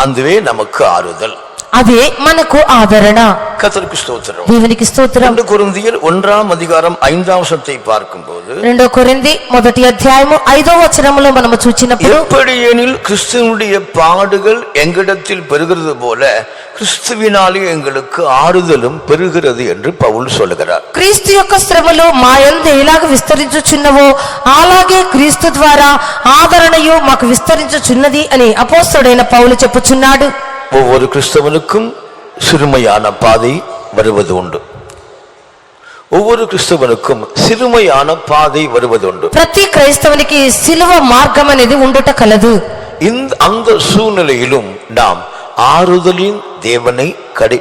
அதுவே நமக்கு ஆறுதல், అదే మనకు ఆదరణ. கர்த்தருக்கு ஸ்தோத்திரம். దేవునికి స్తోత్రం. 2 కొరింథీయర్ 1వ అధికారం 5వ వచనத்தை பார்க்கும்போது, 2 కొరింథీ 1వ అధ్యాయము 5వ వచనములో మనము చూచినప్పుడు, எப்படியெனில் கிறிஸ்துவினுடைய பாடுகள் எங்களிடத்தில் பெருகிறது போல கிறிஸ்துவினாலே எங்களுக்கு ஆறுதலும் பெருகிறது என்று பவுல் சொல்லுகிறார். క్రీస్తు యొక్క శ్రమలు మా యందు ఎలాగ విస్తరించుచున్నవో అలాగే క్రీస్తు ద్వారా ఆదరణయు మాకు విస్తరించుచున్నది అని అపోస్తలుడైన పౌలు చెప్పుచున్నాడు. ஒவ்வொரு கிறிஸ்தவனுக்கும் சிறுமையான பாதை வருவது உண்டு. ஒவ்வொரு கிறிஸ்தவனுக்கும் சிறுமையான பாதை வருவது உண்டு. ప్రతి క్రైస్తవునికి సిలువ మార్గం అనేది ఉండుట కలదు. அந்த சூழ்நிலையிலும் நாம் ఆరుదలిన్ దేవుని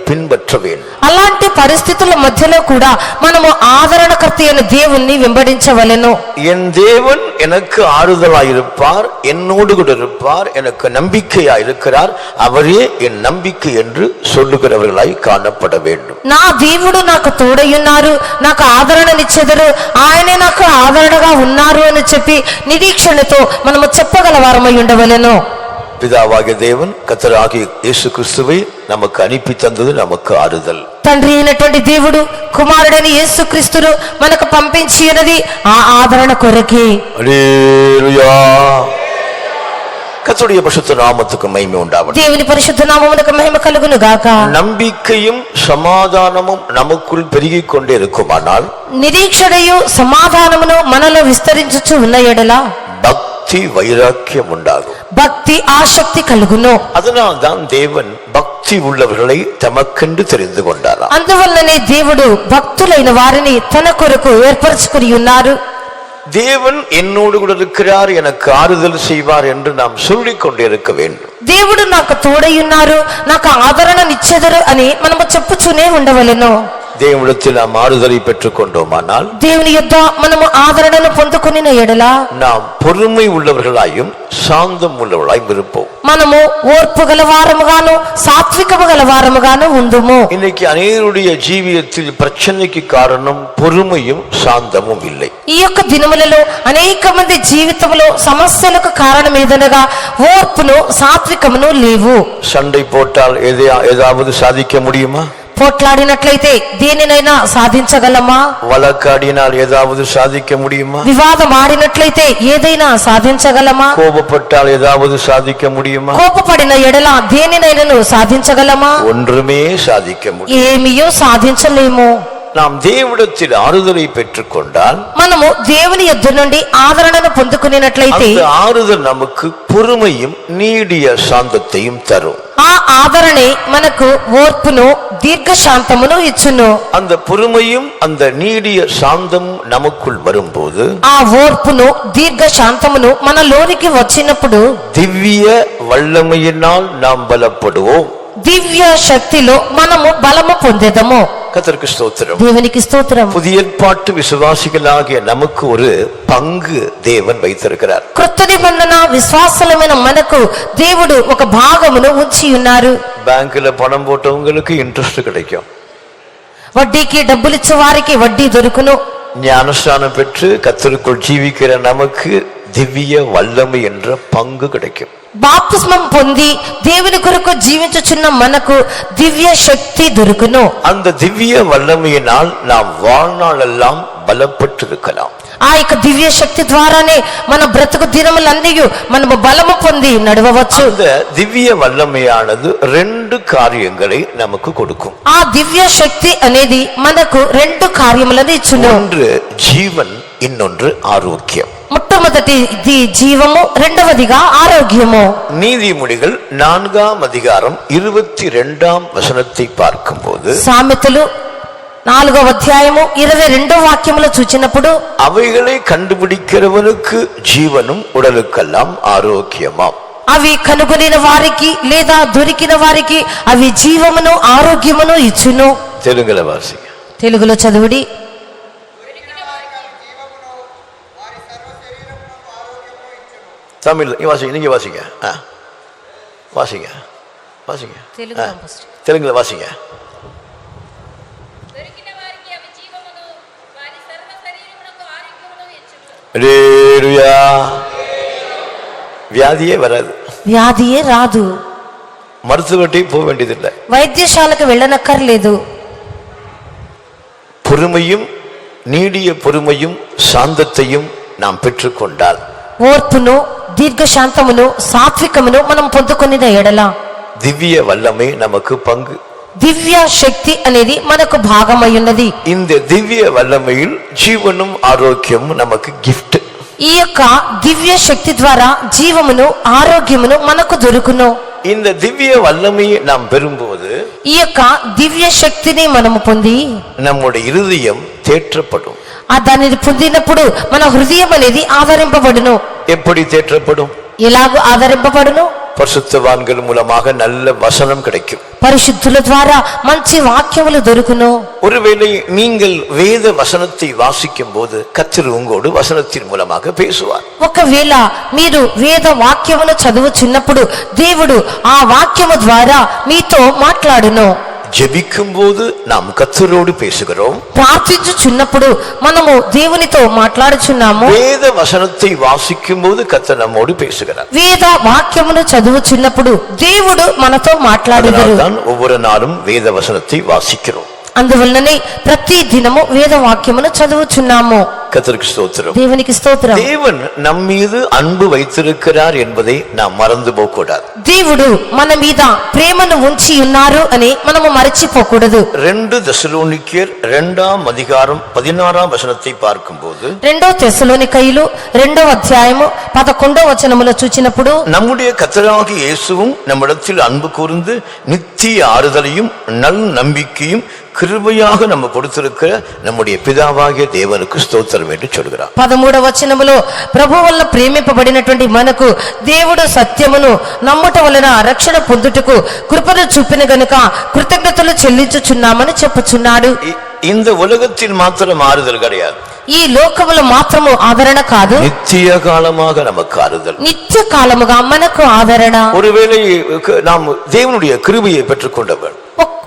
பின்பற்ற வேண்டும். అలాంటి పరిస్థితుల మధ్యలో కూడా మనము ఆదరణకర్త అయిన దేవుణ్ణి వెంబడించవలెను. என் தேவன் எனக்கு ஆறுதலாயிருப்பார், என்னோடு கூட இருப்பார், எனக்கு நம்பிக்கையாயிருக்கிறார், அவரே என் நம்பிக்கை என்று சொல்லுகிறவர்களாய் காணப்பட வேண்டும். నా దేవుడు నాకు తోడయ్యున్నారు, నాకు ఆదరణనిచ్చెదరు, ఆయనే నాకు ఆదరణగా ఉన్నారు అని చెప్పి నిరీక్షణతో మనము చెప్పగల వారమై ఉండవలెను. பிதாவாகிய தேவன் கர்த்தராகிய இயேசு கிறிஸ்துவை நமக்கு அனுப்பி தந்தது நமக்கு ஆறுதல். తండ్రి అయినటువంటి దేవుడు కుమారుడైన యేసుక్రీస్తును మనకు పంపించి ఉన్నది ఆ ఆదరణ కొరకే. హల్లెలూయా. கர்த்தருடைய பரிசுத்த நாமத்துக்கு மகிமை உண்டாவதாக. దేవుని పరిశుద్ధ నామమునకు మహిమ కలుగును గాక. நம்பிக்கையும் சமாதானமும் நமக்குள் பெருகிக் கொண்டே இருக்குமானால், నిరీక్షణయు సమాధానమును మనలో విస్తరించుచు ఉన్న ఎడల பக்தி வைராக்கியம் உண்டாகும், భక్తి ఆసక్తి కలుగును. அதனால்தான் தேவன் பக்தி உள்ளவர்களை தமக்கென்று தெரிந்து கொண்டாராம். అందువల్లనే దేవుడు భక్తులైన వారిని తన కొరకు ఏర్పరచుకుని ఉన్నారు. தேவன் என்னோடு கூட இருக்கிறார், எனக்கு ஆறுதல் செய்வார் என்று நாம் சொல்லிக் கொண்டே இருக்க வேண்டும். దేవుడు నాకు తోడయ్యున్నారు, నాకు ఆదరణనిచ్చెదరు అని మనము చెప్పుచునే ఉండవలెను. தேவனிடத்தில் நாம் ஆறுதலை பெற்றுக் கொண்டோமானால், దేవుని యొద్ద మనము ఆదరణను పొందుకొనిన ఎడల நாம் பொறுமை உள்ளவர்களாயும் சாந்தம் உள்ளவர்களாயும் இருப்போம். మనము ఓర్పు గలవారముగాను సాత్వికము గలవారముగాను ఉందుము. இன்னைக்கு அநேகருடைய ஜீவியத்தில் பிரச்சனைக்கு காரணம் பொறுமையும் சாந்தமும் இல்லை. ఈ యొక్క దినములలో అనేక మంది జీవితంలో సమస్యలకు కారణం ఏదనగా ఓర్పును సాత్వికమును లేవు. சண்டை போட்டால் ஏதாவது சாதிக்க முடியுமா? పోట్లాడినట్లయితే దేనినైనా సాధించగలమా? வழக்காடினால் ஏதாவது சாதிக்க முடியுமா? వివాదం ఆడినట్లయితే ఏదైనా సాధించగలమా? கோபப்பட்டால் ஏதாவது சாதிக்க முடியுமா? కోపపడిన ఎడల దేనినైనా సాధించగలమా? ஒன்றுமே சாதிக்க முடியும். ఏమీయో సాధించలేము. நாம் தேவனிடத்தில் ஆறுதலை பெற்றுக் கொண்டால், మనము దేవుని యొద్ద నుండి ఆదరణను పొందుకునేట్లయితే அந்த ஆறுதல் நமக்கு பொறுமையும் நீடிய சாந்தத்தையும் தரும். ఆ ఆదరణే మనకు ఓర్పును దీర్ఘశాంతమును ఇచ్చును. அந்த பொறுமையும் அந்த நீடிய சாந்தமும் நமக்குள் வரும்போது, ఆ ఓర్పును దీర్ఘశాంతమును మనలోనికి వచ్చినప్పుడు திவ்ய வல்லமையினால் நாம் பலப்படுவோம். దివ్య శక్తిలో మనము బలము పొందేదము. கர்த்தருக்கு ஸ்தோத்திரம். దేవునికి స్తోత్రం. புதிய ஏற்பாட்டு விசுவாசிகளாகிய நமக்கு ஒரு பங்கு தேவன் வைத்திருக்கிறார். క్రొత్త నిబంధన విశ్వాసలమైన మనకు దేవుడు ఒక భాగమును ఉంచి ఉన్నారు. பேங்க்ல பணம் போட்டவங்களுக்கு இன்ட்ரெஸ்ட் கிடைக்கும், వడ్డీకి డబ్బులు ఇచ్చే వారికి వడ్డీ దొరుకును. ஞானஸ்நானம் பெற்று கர்த்தருக்குள் ஜீவிக்கிற நமக்கு திவ்ய வல்லமை என்ற பங்கு கிடைக்கும். బాప్తిస్మం పొంది దేవుని కొరకు జీవించుచున్న మనకు దివ్య శక్తి దొరుకును. அந்த திவ்ய வல்லமையினால் நாம் வாழ்நாளெல்லாம் பலப்பட்டிருக்கலாம். ఆ యొక్క దివ్య శక్తి ద్వారానే మన బ్రతుకు దినములన్నీ మనము బలము పొంది నడవవచ్చు. அந்த திவ்ய வல்லமையானது ரெண்டு காரியங்களை நமக்கு கொடுக்கும். ఆ దివ్య శక్తి అనేది మనకు రెండు కార్యములను ఇచ్చును. ஒன்று ஜீவன், இன்னொன்று ஆரோக்கியம். మొట్టమొదటిది జీవము, రెండవదిగా ఆరోగ్యము. நீதிமொழிகள் 4ஆம் அதிகாரம் 22ஆம் வசனத்தை பார்க்கும்போது, సామెతలు 4వ అధ్యాయము 22వ వాక్యములో చూచినప్పుడు, அவைகளை கண்டுபிடிக்கிறவனுக்கு ஜீவனும் உடலுக்கெல்லாம் ஆரோக்கியமாம். అవి కనుగొనిన వారికి లేదా దొరికిన వారికి అవి జీవమును ఆరోగ్యమును ఇచ్చును. தெலுங்குல வாசிங்க. తెలుగులో చదువుడి. தமிழ் வாசிங்க, நீங்க வாசிங்க. வாசிங்க வாசிங்க. தெலுங்குல வாசிங்க. ஹல்லேலூயா. வியாதியே வராது, వ్యాధియే రాదు, மருத்துவர்கிட்ட போக வேண்டியதில்லை, వైద్యశాలకు వెళ్ళనక్కర్లేదు. பொறுமையும் நீடிய பொறுமையும் சாந்தத்தையும் நாம் பெற்றுக்கொண்டால், ఓర్పును దీర్ఘశాంతమును సాత్వికమును మనం పొందుకొనిన ఎడల திவ்ய வல்லமை நமக்கு பங்கு. దివ్య శక్తి అనేది మనకు భాగమయ్యున్నది. இந்த திவ்ய வல்லமையில் ஜீவனும் ஆரோக்கியமும் நமக்கு கிஃப்ட். ఈ యొక్క దివ్య శక్తి ద్వారా జీవమును ఆరోగ్యమును మనకు దొరుకును. இந்த திவ்ய வல்லமையை நாம் பெறும்போது, ఈ యొక్క దివ్య శక్తిని మనము పొంది நம்முடைய இருதயம் தேற்றப்படும். ఆ దానిని పొందినప్పుడు మన హృదయం అనేది ఆదరింపబడును. எப்படி தேற்றப்படும்? ఎలాగూ ఆదరింపబడును? பரிசுத்தவான்கள் மூலமாக நல்ல வசனம் கிடைக்கும். పరిశుద్ధుల ద్వారా మంచి వాక్యములు దొరుకును. ஒருவேளை நீங்கள் வேத வசனத்தை வாசிக்கும் போது கர்த்தர் உங்களோடு வசனத்தின் மூலமாக பேசுவார். ఒకవేళ మీరు వేద వాక్యమును చదువుచున్నప్పుడు దేవుడు ఆ వాక్యము ద్వారా మీతో మాట్లాడును. ஜெபிக்கும் போது நாம் கர்த்தரோடு பேசுகிறோம். ప్రార్థించుచున్నప్పుడు మనము దేవునితో మాట్లాడుచున్నాము. வேத వசனத்தை வாசிக்கும் போது கர்த்தர் நம்மோடு பேசுகிறார். వేద వాక్యమును చదువుచున్నప్పుడు దేవుడు మనతో మాట్లాడును. தான் ஒவ்வொரு நாளும் வேத வசனத்தை வாசிக்கிறோம். అందువల్లనే ప్రతి దినము వేద వాక్యమును చదువుచున్నాము. கர்த்தருக்கு ஸ்தோத்திரம். దేవునికి స్తోత్రం. தேவன் நம் மீது அன்பு வைத்திருக்கிறார் என்பதை நாம் மறந்து போக கூடாது. దేవుడు మన మీద ప్రేమను ఉంచి ఉన్నారు అని మనము మరచిపోకూడదు. 2 தெசலோனிக்கேயர் 2ஆம் அதிகாரம் 16ஆம் வசனத்தை பார்க்கும்போது 2 తెస్సలోనికయులు 2వ అధ్యాయము 11వ వచనములో చూచినప్పుడు நம்முடைய கர்த்தராகிய இயேசுவும் நம்மிடத்தில் அன்பு கூர்ந்து நித்திய ஆறுதலையும் நல் நம்பிக்கையும் கிருபையாக நம்ம கொடுத்திருக்கிற நம்முடைய பிதாவாகிய தேவனுக்கு ஸ்தோத்திரம் என்று சொல்கிறார். 13వ వచనములో ప్రభువు వలన ప్రేమింపబడినటువంటి మనకు దేవుడు సత్యమును నమ్ముట వలన రక్షణ పొందుటకు కృపను చూపిన గనుక కృతజ్ఞతలు చెల్లించుచున్నామని చెప్పుచున్నాడు. இந்த உலகத்தில் மாத்திரம் ஆறுதல் கிடையாது. ఈ లోకములో మాత్రము ఆదరణ కాదు, நித்திய காலமாக நமக்கு ஆறுதல், నిత్య కాలముగా మనకు ఆదరణ. ஒருவேளை நாம் தேவனுடைய கிருபையை பெற்றுக்கொண்டவர்,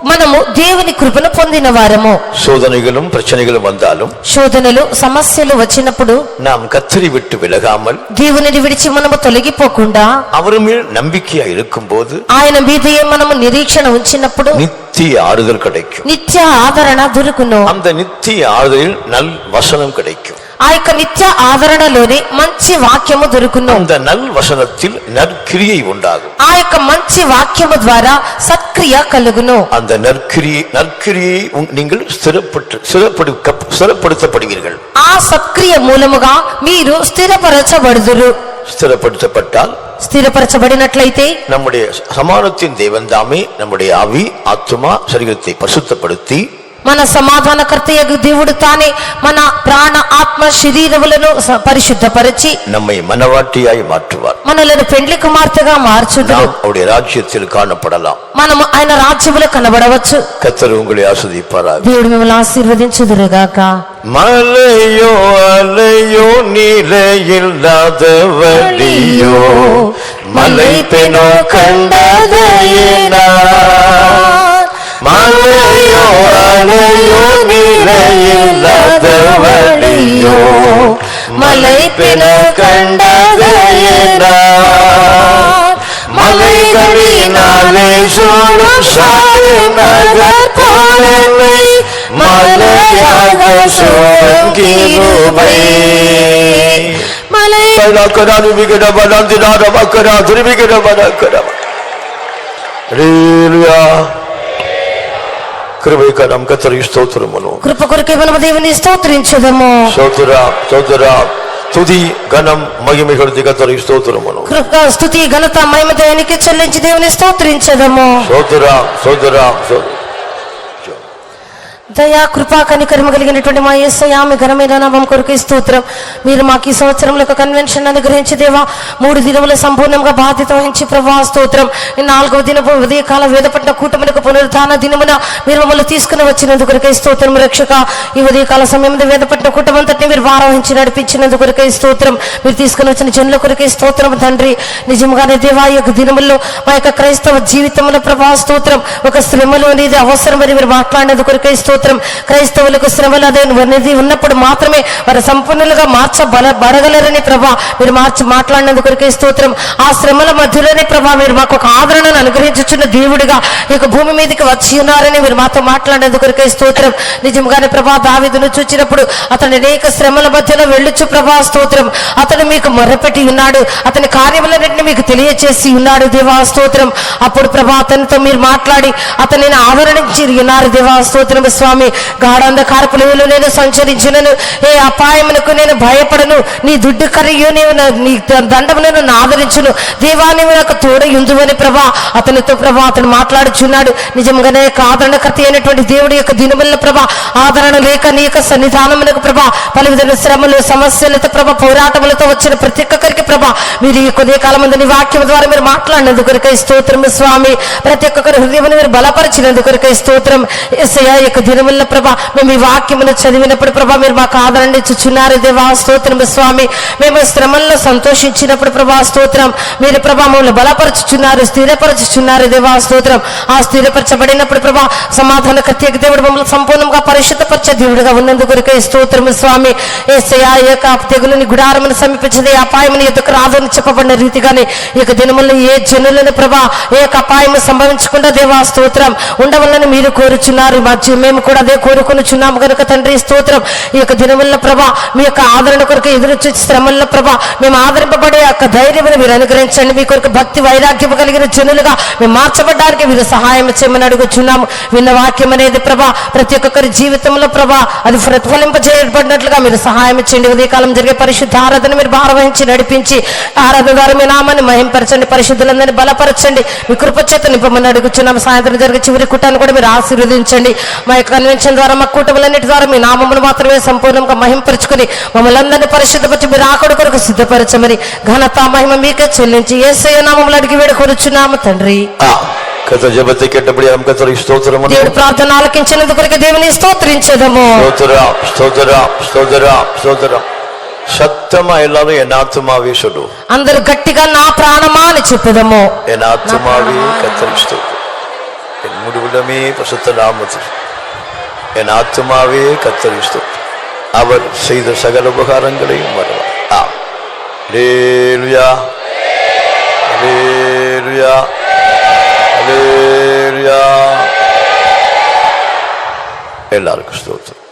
మనము దేవుని కృపను పొందిన వారము. சோதனைகளும் பிரச்சனைகளும் வந்தாலும் శోధనలు సమస్యలు వచ్చినప్పుడు நாம் கர்த்தரை விட்டு விலகாமல் దేవునిని విడిచి మనము తొలగిపోకుండా அவர் மேல் நம்பிக்கையா இருக்கும் போது ఆయన మీదే మనము నిరీక్షణ ఉంచినప్పుడు நித்திய ஆறுதல் கிடைக்கும். నిత్య ఆదరణ దొరుకును. அந்த நித்திய ஆறுதலில் நல் வசனம் கிடைக்கும். ఆ యొక్క నిత్య ఆదరణలోనే మంచి వాక్యము దొరుకును. அந்த நல் வசனத்தில் நற்கிரியை உண்டாகும். ఆ యొక్క మంచి వాక్యము ద్వారా సత్క్రియ కలుగును. அந்த நற்கிரியை நீங்கள் ஸ்திரப்படுத்தப்படுவீர்கள். ఆ సత్క్రియ మూలముగా మీరు స్థిరపరచబడుదురు. ஸ்திரப்படுத்தப்பட்டால் స్థిరపరచబడినట్లయితే நம்முடைய சமாதானத்தின் தேவன் தாமே நம்முடைய ஆவி ஆத்துமா சரீரத்தை பரிசுத்தப்படுத்தி మన సమాధానకర్తయగు దేవుడు తానే మన ప్రాణ ఆత్మ శరీరములను పరిశుద్ధపరిచి நம்மை மனவாட்டியாய் மாற்றுவார். మనలను పెండ్లి కుమార్తెగా మార్చుదురు. அவருடைய ராஜ்யத்தில் காணப்படலாம். మనము ఆయన రాజ్యములో కనబడవచ్చు. கர்த்தர் உங்களை ஆசீர்வதிப்பாராக. దేవుడు మిమ్మల్ని ఆశీర్వదించుదురుగాక. மலையோ அலையோ நிலையில்லாத வழியோ மலை பெனோ கண்டதையினா மலையோ அலையோ நிலையில்லாத வழியோ மலை பெனோ கண்டதையினா மலைகளினாலே சூழும் சாலைநகர் போலனை மலையாக சூழும் கிருபை மலை பலக்கராது விகடபலந்தினார மக்கரா திருவிகடபலக்கரம் ஹல்லேலூயா. கிருபைக்கரம் கர்த்தருக்கு ஸ்தோத்திரம் பண்ணுவோம். కృప కొరకే మనము దేవుని స్తోత్రించుదము. ஸ்தோத்திரம் துதி கனம் மகிமைகள் கர்த்தருக்கு ஸ்தோத்திரம் பண்ணுவோம். కృప స్తుతి ఘనత మహిమ దేవునికి చెల్లించి దేవుని స్తోత్రించుదము. ஸ்தோத்திரம் దయా కృపా కనికరము కలిగినటువంటి మా యేసయ్యా మీ ఘనమైన నామం కొరకు స్తోత్రం. మీరు మాకు ఈ సంవత్సరంలో ఒక కన్వెన్షన్ అనుగ్రహించి దేవా 3 దినముల సంపూర్ణంగా బాధ్యత వహించి ప్రభా స్తోత్రం. 4వ దినపు ఉదయకాల వేదపట్ల కూటములకు పునరుద్ధాన దినమున మీరు మమ్మల్ని తీసుకుని వచ్చినందుకు కొరకే స్తోత్రం. రక్షక ఈ ఉదయకాల సమయంలో వేదపట్ల కూటమంతటిని మీరు భారవహించి నడిపించినందుకు కొరకే స్తోత్రం. మీరు తీసుకుని వచ్చిన జనుల కొరకే స్తోత్రం తండ్రి. నిజంగానే దేవా ఈ యొక్క దినముల్లో మా యొక్క క్రైస్తవ జీవితంలో ప్రభా స్తోత్రం ఒక శ్రమలు అనేది అవసరమని మీరు మాట్లాడినందుకు కొరకే స్తోత్రం. క్రైస్తవులకు శ్రమలు అనేది ఉన్నప్పుడు మాత్రమే వారు సంపూర్ణులుగా మార్చబడగలరని ప్రభా మీరు మాట్లాడినందుకు కొరకే స్తోత్రం. ఆ శ్రమల మధ్యలోనే ప్రభా మీరు మాకు ఒక ఆదరణను అనుగ్రహించుచున్న దేవుడిగా ఈ యొక్క భూమి మీదకి వచ్చి ఉన్నారని మీరు మాతో మాట్లాడినందుకు కొరకే స్తోత్రం. నిజంగానే ప్రభా దావీదును చూచినప్పుడు అతని అనేక శ్రమల మధ్యలో వెళ్ళొచ్చు ప్రభా స్తోత్రం. అతను మీకు మొరపెట్టి ఉన్నాడు, అతని కార్యములన్నింటినీ మీకు తెలియచేసి ఉన్నాడు దేవా స్తోత్రం. అప్పుడు ప్రభా అతనితో మీరు మాట్లాడి అతనిని ఆదరించి ఉన్నారు దేవా స్తోత్రం. స్వామి. గాఢాంధకారపు లోయలో నేను సంచరించినను ఏ అపాయమునకు నేను భయపడను. నీ దుడ్డు కరియు నీ దండము నేను ఆదరించును. దేవా నీవు నాకు తోడయుందువని ప్రభా అతనితో ప్రభా అతను మాట్లాడుచున్నాడు. నిజంగానే ఆదరణకర్త అయినటువంటి దేవుడి యొక్క దినముల ప్రభా ఆదరణ లేక నీ యొక్క సన్నిధానమునకు ప్రభా పలు విధమైన శ్రమలు సమస్యలతో ప్రభా పోరాటములతో వచ్చిన ప్రతి ఒక్కరికి ప్రభా మీరు ఈ కొద్ది కాలం మంది నీ వాక్యం ద్వారా మీరు మాట్లాడినందుకు కొరకై స్తోత్రం స్వామి. ప్రతి ఒక్కరి హృదయమును మీరు బలపరిచినందుకు కొరకై స్తోత్రం. యేసయ్యా యొక్క దినముల ప్రభా మేము ఈ వాక్యమును చదివినప్పుడు ప్రభా మీరు మాకు ఆదరణ ఇచ్చుచున్నారు దేవా స్తోత్రం స్వామి. మేము శ్రమల్లో సంతోషించినప్పుడు ప్రభా స్తోత్రం మీరు ప్రభా మమ్మల్ని బలపరచుచున్నారు, స్థిరపరచుచున్నారు దేవా స్తోత్రం. ఆ స్థిరపరచబడినప్పుడు ప్రభా సమాధాన కత్యక దేవుడు మమ్మల్ని సంపూర్ణంగా పరిశుద్ధపరిచే దేవుడిగా ఉన్నందుకు కొరకై స్తోత్రం స్వామి. యేసయ్యా ఈ యొక్క తెగులుని గుడారమును సమీపించదే అపాయముని ఎదుకు రాదని చెప్పబడిన రీతిగానే ఈ యొక్క దినముల్లో ఏ జనులను ప్రభా ఏ యొక్క అపాయము సంభవించకుండా దేవా స్తోత్రం ఉండవల్లని మీరు కోరుచున్నారు. మేము కూడా అదే కోరుకొనుచున్నాము కనుక తండ్రి స్తోత్రం. ఈ యొక్క దినముల ప్రభా మీ యొక్క ఆదరణ కొరకు ఎదురు చూసి శ్రమల్లో ప్రభా మేము ఆదరింపబడే యొక్క ధైర్యమును మీరు అనుగ్రహించండి. మీ కొరకు భక్తి వైరాగ్యం కలిగిన జనులుగా మేము మార్చబడ్డానికి మీరు సహాయం చేయమని అడుగుచున్నాము. విన్న వాక్యం అనేది ప్రభా ప్రతి ఒక్కరి జీవితంలో ప్రభా అది ప్రతిఫలింపజేయబడినట్లుగా మీరు సహాయం చేయండి. ఉదయకాలం జరిగే పరిశుద్ధ ఆరాధన మీరు భారవహించి నడిపించి ఆరాధన ద్వారా మీ నామాన్ని మహింపరచండి, పరిశుద్ధులందరినీ బలపరచండి, మీ కృపచేత నింపమని అడుగుచున్నాము. సాయంత్రం జరిగే చివరి కూటాన్ని కూడా మీరు ఆశీర్వదించండి. మా యొక్క కన్వెన్షన్ ద్వారా మా కూటములన్నిటి ద్వారా మీ నామమును మాత్రమే సంపూర్ణంగా మహింపరచుకుని మమ్మల్ని అందరినీ పరిశుద్ధపరిచి మీరు ఆకడి కొరకు సిద్ధపరచమని ఘనత మహిమ మీకే చెల్లించి యేసయ్య నామములో అడిగి వేడుకొనుచున్నాము తండ్రి. கர்த்தர் ஜெபத்தை கேட்டபடியால் கர்த்தருக்கு ஸ்தோத்திரம். దేవుడు ప్రార్థన ఆలకించినందుకు కొరకు దేవుని స్తోత్రించెదము. ஸ்தோத்திரம் ஸ்தோத்திரம் ஸ்தோத்திரம் ஸ்தோத்திரம். சத்தமா எல்லாரும் என் ஆத்துமாவே சொல்லு. అందరూ గట్టిగా నా ప్రాణమా అని చెప్పుదము. என் ஆத்துமாவே கர்த்தருக்கு ஸ்தோத்திரம். என் முழுவதுமே பரிசுத்த நாமத்தில் என் ஆத்துமாவே கர்த்தருக்கு ஸ்தோத்திரம். அவர் செய்த சகல உபகாரங்களையும் மறவார். அல்லேலூயா அல்லேலூயா அல்லேலூயா. எல்லாருக்கும் ஸ்தோத்திரம்.